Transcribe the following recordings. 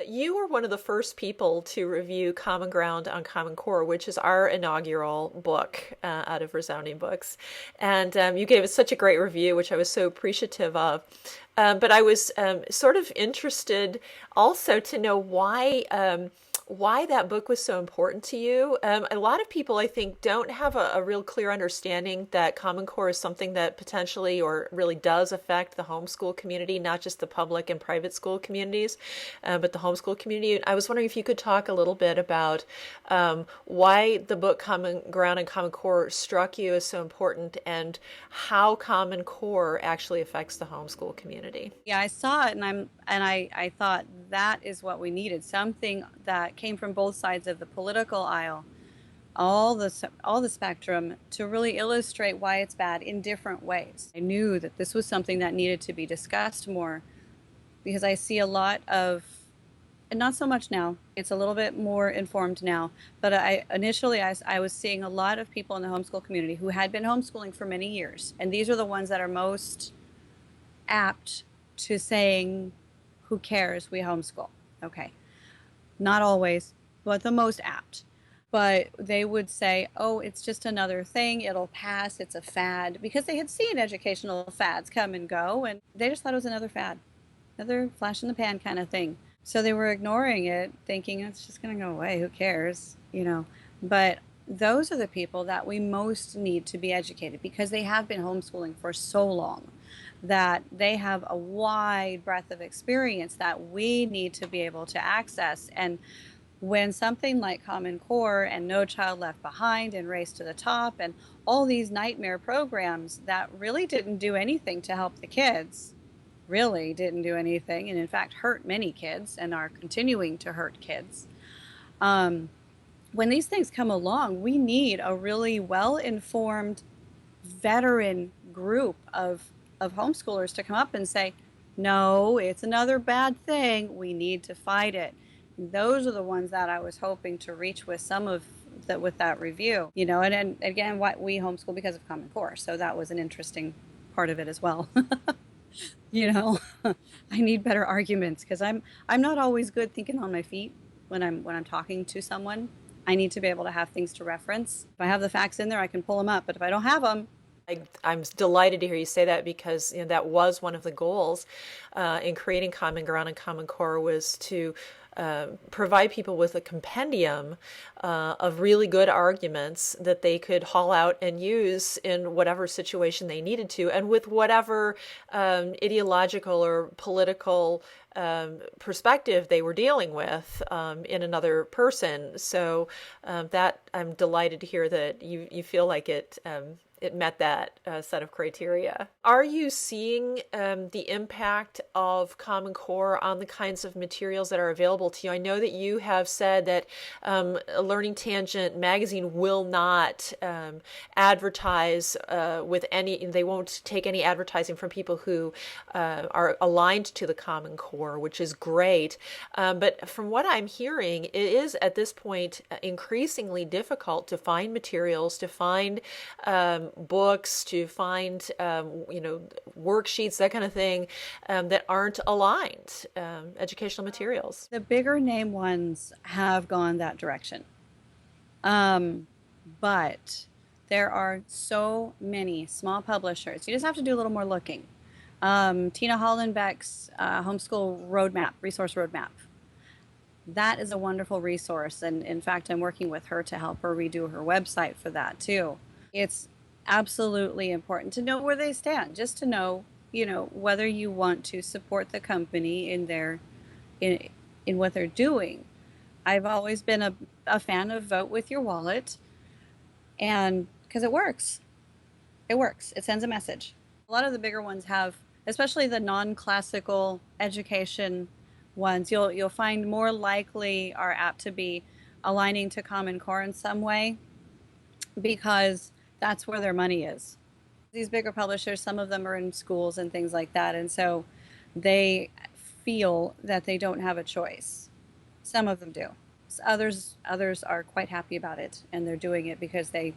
You were one of the first people to review Common Ground on Common Core, which is our inaugural book out of Resounding Books. And you gave us such a great review, which I was so appreciative of. But I was sort of interested also to know why that book was so important to you. A lot of people, I think, don't have a real clear understanding that Common Core is something that potentially or really does affect the homeschool community, not just the public and private school communities, but the homeschool community. I was wondering if you could talk a little bit about why the book Common Ground and Common Core struck you as so important and how Common Core actually affects the homeschool community. Yeah, I saw it and I thought that is what we needed. Something that came from both sides of the political aisle, all the spectrum to really illustrate why it's bad in different ways. I knew that this was something that needed to be discussed more because I see a lot of, and not so much now. It's a little bit more informed now. But I was seeing a lot of people in the homeschool community who had been homeschooling for many years. And these are the ones that are most apt to saying, who cares, we homeschool. Okay. Not always, but the most apt. But they would say, oh, it's just another thing. It'll pass. It's a fad. Because they had seen educational fads come and go, and they just thought it was another fad, another flash in the pan kind of thing. So they were ignoring it, thinking it's just going to go away. Who cares? But those are the people that we most need to be educated because they have been homeschooling for so long that they have a wide breadth of experience that we need to be able to access. And when something like Common Core and No Child Left Behind and Race to the Top and all these nightmare programs that really didn't do anything to help the kids, really didn't do anything, and in fact hurt many kids and are continuing to hurt kids. When these things come along, we need a really well-informed veteran group of homeschoolers to come up and say, no, it's another bad thing. We need to fight it. Those are the ones that I was hoping to reach with some of that with that review, and again, what we homeschool because of Common Core. So that was an interesting part of it as well. you know I need better arguments because I'm not always good thinking on my feet when I'm talking to someone. I need to be able to have things to reference. If I have the facts in there, I can pull them up, but if I don't have them. I'm delighted to hear you say that because that was one of the goals in creating Common Ground and Common Core was to provide people with a compendium of really good arguments that they could haul out and use in whatever situation they needed to, and with whatever ideological or political perspective they were dealing with in another person. So that I'm delighted to hear that you feel like it met that set of criteria. Are you seeing the impact of Common Core on the kinds of materials that are available to you? I know that you have said that Learning Tangent magazine will not advertise with any, they won't take any advertising from people who are aligned to the Common Core, which is great. But from what I'm hearing, it is at this point increasingly difficult to find materials, to find books, to find worksheets, that kind of thing, that aren't aligned, educational materials. The bigger name ones have gone that direction, but there are so many small publishers. You just have to do a little more looking. Tina Hollenbeck's homeschool roadmap, resource roadmap, that is a wonderful resource, and in fact I'm working with her to help her redo her website for that too. It's absolutely important to know where they stand, just to know, whether you want to support the company in what they're doing. I've always been a fan of vote with your wallet, and because it works. It sends a message. A lot of the bigger ones have, especially the non-classical education ones, you'll find more likely are apt to be aligning to Common Core in some way because that's where their money is. These bigger publishers, some of them are in schools and things like that, and so they feel that they don't have a choice. Some of them do. Others are quite happy about it, and they're doing it because they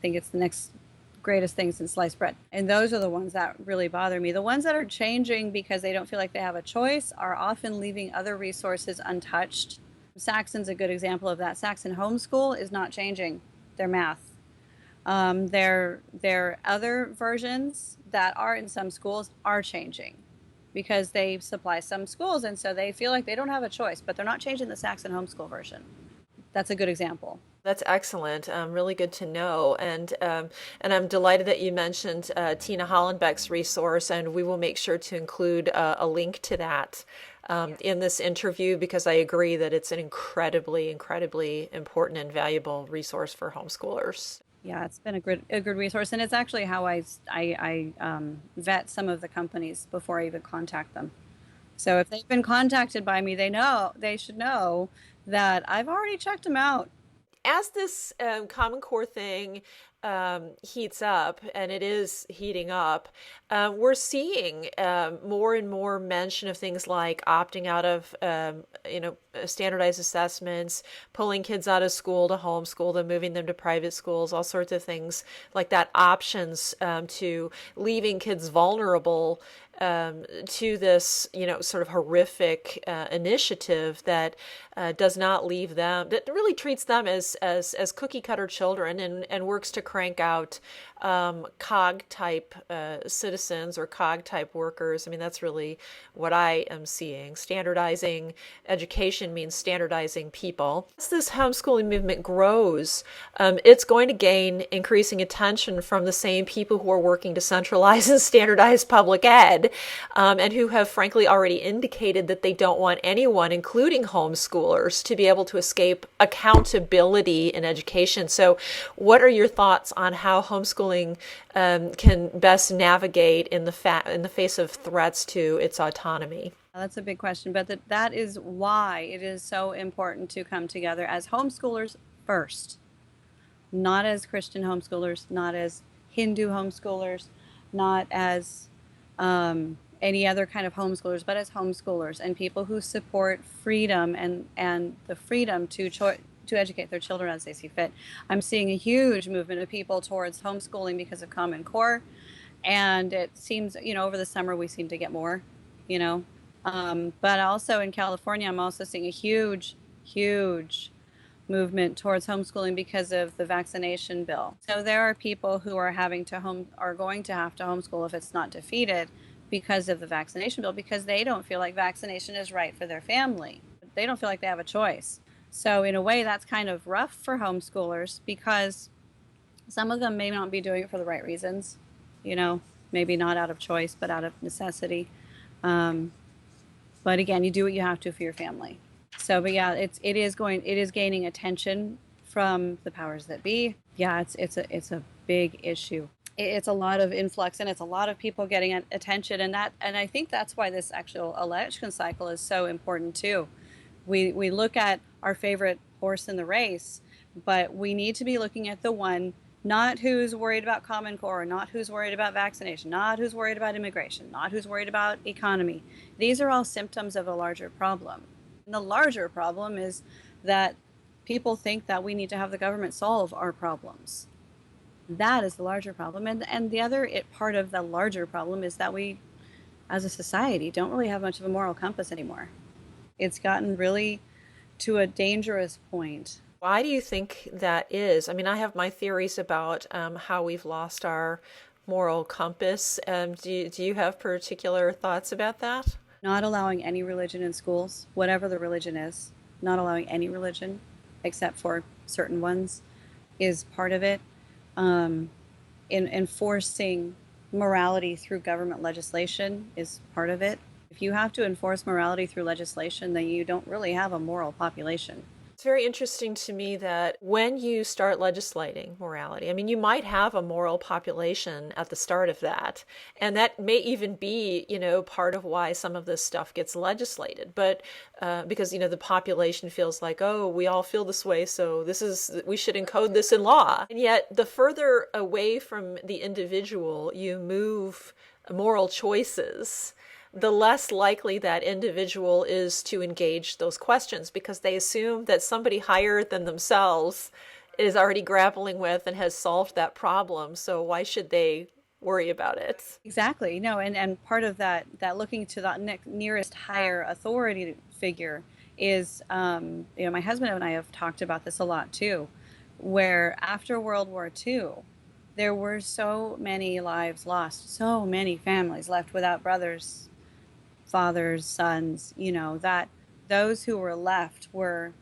think it's the next greatest thing since sliced bread. And those are the ones that really bother me. The ones that are changing because they don't feel like they have a choice are often leaving other resources untouched. Saxon's a good example of that. Saxon Homeschool is not changing their math. Their other versions that are in some schools are changing because they supply some schools, and so they feel like they don't have a choice, but they're not changing the Saxon Homeschool version. That's a good example. That's excellent. Really good to know. And I'm delighted that you mentioned Tina Hollenbeck's resource, and we will make sure to include a link to that in this interview, because I agree that it's an incredibly, incredibly important and valuable resource for homeschoolers. Yeah, it's been a good resource, and it's actually how I vet some of the companies before I even contact them. So if they've been contacted by me, they should know that I've already checked them out. As this Common Core thing heats up, and it is heating up, we're seeing more and more mention of things like opting out of standardized assessments, pulling kids out of school to homeschool them, moving them to private schools, all sorts of things like that, options to leaving kids vulnerable to this, sort of horrific initiative that does not leave them, that really treats them as cookie cutter children, and works to crank out cog type citizens or cog type workers. I mean, that's really what I am seeing. Standardizing education means standardizing people. As this homeschooling movement grows, it's going to gain increasing attention from the same people who are working to centralize and standardize public ed, and who have frankly already indicated that they don't want anyone, including homeschoolers, to be able to escape accountability in education. So what are your thoughts on how homeschooling can best navigate in the face of threats to its autonomy? That's a big question, but that is why it is so important to come together as homeschoolers first, not as Christian homeschoolers, not as Hindu homeschoolers, not as any other kind of homeschoolers, but as homeschoolers and people who support freedom and the freedom to educate their children as they see fit. I'm seeing a huge movement of people towards homeschooling because of Common Core, and it seems, over the summer we seem to get more, but also in California, I'm also seeing a huge movement towards homeschooling because of the vaccination bill. So there are people who are going to have to homeschool if it's not defeated because of the vaccination bill, because they don't feel like vaccination is right for their family. They don't feel like they have a choice. So in a way, that's kind of rough for homeschoolers, because some of them may not be doing it for the right reasons, maybe not out of choice, but out of necessity. But again, you do what you have to for your family. So, but yeah, it is gaining attention from the powers that be. Yeah, it's a big issue. It's a lot of influx, and it's a lot of people getting attention, and I think that's why this actual election cycle is so important too. We look at our favorite horse in the race, but we need to be looking at the one, not who's worried about Common Core, not who's worried about vaccination, not who's worried about immigration, not who's worried about economy. These are all symptoms of a larger problem. And the larger problem is that people think that we need to have the government solve our problems. That is the larger problem. And the other part of the larger problem is that we, as a society, don't really have much of a moral compass anymore. It's gotten really to a dangerous point. Why do you think that is? I mean, I have my theories about how we've lost our moral compass. Do you have particular thoughts about that? Not allowing any religion in schools, whatever the religion is, not allowing any religion except for certain ones is part of it. In enforcing morality through government legislation is part of it. If you have to enforce morality through legislation, then you don't really have a moral population. It's very interesting to me that when you start legislating morality, I mean, you might have a moral population at the start of that, and that may even be, part of why some of this stuff gets legislated. But because, the population feels like, oh, we all feel this way, so we should encode this in law. And yet, the further away from the individual you move moral choices, the less likely that individual is to engage those questions, because they assume that somebody higher than themselves is already grappling with and has solved that problem. So why should they worry about it? Exactly. No, and part of that looking to that nearest higher authority figure is, my husband and I have talked about this a lot too, where after World War II, there were so many lives lost, so many families left without brothers, fathers, sons, that those who were left were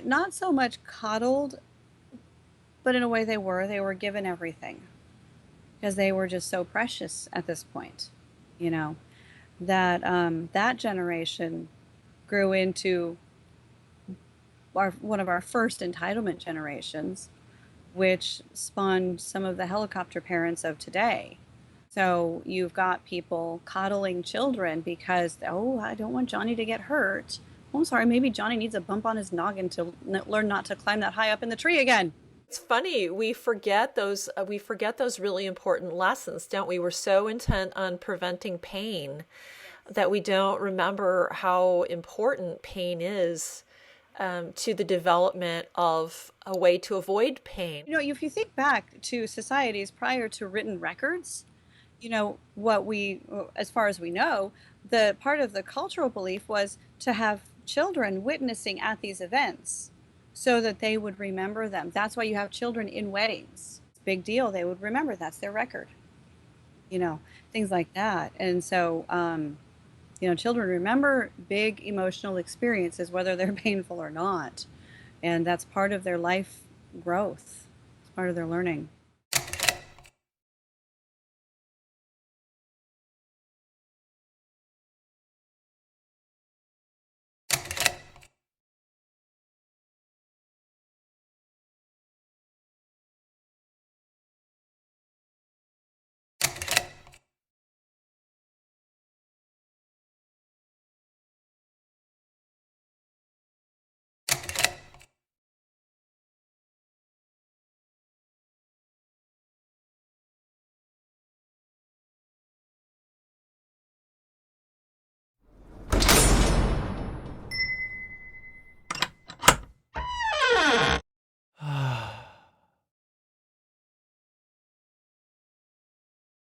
not so much coddled, but in a way they were given everything because they were just so precious at this point, that that generation grew into one of our first entitlement generations, which spawned some of the helicopter parents of today. So you've got people coddling children because, oh, I don't want Johnny to get hurt. Oh, I'm sorry, maybe Johnny needs a bump on his noggin to learn not to climb that high up in the tree again. It's funny, we forget those really important lessons, don't we? We're so intent on preventing pain that we don't remember how important pain is to the development of a way to avoid pain. If you think back to societies prior to written records, as far as we know, the part of the cultural belief was to have children witnessing at these events so that they would remember them. That's why you have children in weddings. It's a big deal. They would remember. That's their record. Things like that. And so, children remember big emotional experiences, whether they're painful or not. And that's part of their life growth. It's part of their learning.